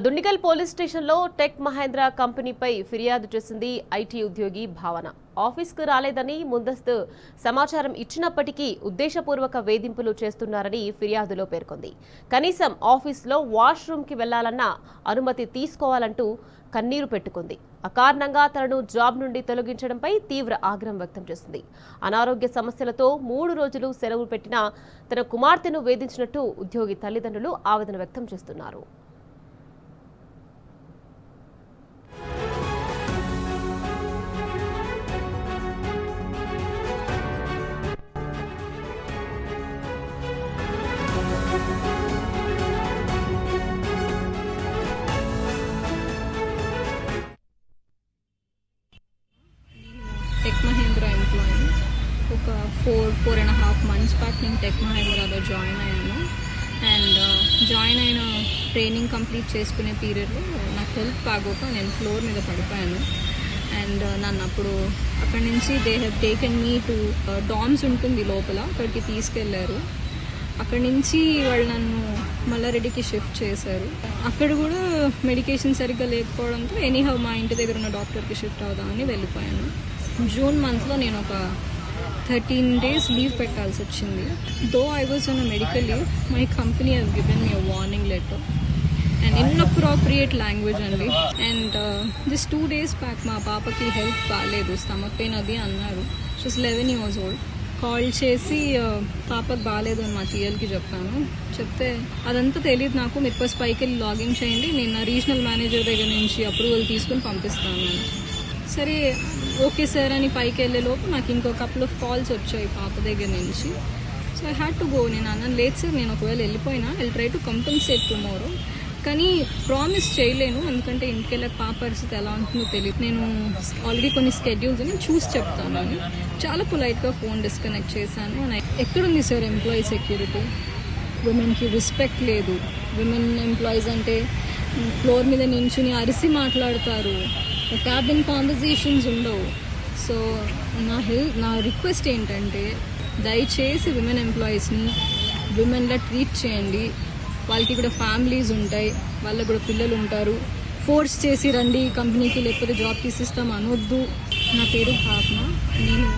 Dundigal police స్టేషన్లో tech Mahindra కంపెనీపై ఫిర్యాదు చేసింది ఐటీ ఉద్యోగి భావన. ఆఫీస్కు రాలేదని ముందస్తు సమాచారం ఇచ్చినప్పటికీ ఉద్దేశపూర్వక వేధింపులు చేస్తున్నారని ఫిర్యాదులో పేర్కొంది. కనీసం ఆఫీస్లో వాష్రూమ్కి వెళ్లాలన్నా అనుమతి తీసుకోవాలంటూ కన్నీరు పెట్టుకుంది. అకారణంగా తనను జాబ్ నుండి తొలగించడంపై తీవ్ర ఆగ్రహం వ్యక్తం చేసింది. అనారోగ్య సమస్యలతో 3 రోజులు సెలవు పెట్టినా తన కుమార్తెను వేధించినట్టు ఉద్యోగి తల్లిదండ్రులు ఆవేదన వ్యక్తం చేస్తున్నారు. Tech Mahindra employee. ఒక 4.5 months బ్యాక్ నేను టెక్ మహేంద్రలో జాయిన్ అయ్యాను. అండ్ జాయిన్ అయిన ట్రైనింగ్ కంప్లీట్ చేసుకునే పీరియడ్లో నాకు హెల్త్ బాగోక నేను ఫ్లోర్ మీద పడిపోయాను. అండ్ నన్ను అప్పుడు అక్కడి నుంచి they have taken me to DOMS ఉంటుంది లోపల, అక్కడికి తీసుకెళ్లారు. అక్కడి నుంచి వాళ్ళు నన్ను మల్లారెడ్డికి షిఫ్ట్ చేశారు. అక్కడ కూడా మెడికేషన్ సరిగ్గా లేకపోవడంతో ఎనీహౌ మా ఇంటి దగ్గర ఉన్న డాక్టర్కి షిఫ్ట్ అవుదామని వెళ్ళిపోయాను. జూన్ మంత్లో నేను ఒక 13 days లీవ్ పెట్టాల్సి వచ్చింది. Though I was on a medical leave, my company have given me a warning letter and inappropriate language అండి. అండ్ జస్ట్ 2 days బ్యాక్ మా పాపకి హెల్త్ బాగాలేదు, స్టమక్ పెయిన్ అది అన్నారు. She's 11 years old. కాల్ చేసి పాపకు బాగాలేదు అని మా టీఎల్కి చెప్పాను. చెప్తే అదంతా తెలియదు నాకు, మీరు ఫస్ట్ పైకి వెళ్ళి లాగిన్ చేయండి, నేను నా రీజనల్ మేనేజర్ దగ్గర నుంచి అప్రూవల్ తీసుకుని పంపిస్తాను. సరే ఓకే సార్ అని పైకి వెళ్ళే లోపు నాకు ఇంకో కపుల్ ఆఫ్ కాల్స్ వచ్చాయి పాప దగ్గర నుంచి. So I had to go. నేను అన్నాను లేదు సార్, నేను ఒకవేళ వెళ్ళిపోయినా I try to compensate tomorrow, కానీ ప్రామిస్ చేయలేను ఎందుకంటే ఇంటికి వెళ్ళక పాప పరిస్థితి ఎలా ఉంటుందో తెలియదు. నేను ఆల్రెడీ కొన్ని స్కెడ్యూల్స్ అని చూసి చెప్తాను అని చాలా పొలైట్గా ఫోన్ డిస్కనెక్ట్ చేశాను. ఎక్కడుంది సార్ ఎంప్లాయీ సెక్యూరిటీ? విమెన్కి రెస్పెక్ట్ లేదు. విమెన్ ఎంప్లాయీస్ అంటే ఫ్లోర్ మీద నించుని అరిసి మాట్లాడతారు, క్యాబిన్ కాన్వర్జేషన్స్ ఉండవు. సో నా రిక్వెస్ట్ ఏంటంటే దయచేసి విమెన్ ఎంప్లాయీస్ని విమెన్లా ట్రీట్ చేయండి. వాళ్ళకి కూడా ఫ్యామిలీస్ ఉంటాయి, వాళ్ళకి కూడా పిల్లలు ఉంటారు. ఫోర్స్ చేసి రండి కంపెనీకి లేకపోతే జాబ్ తీసిస్తాం అనొద్దు. నా పేరు భావన. నేను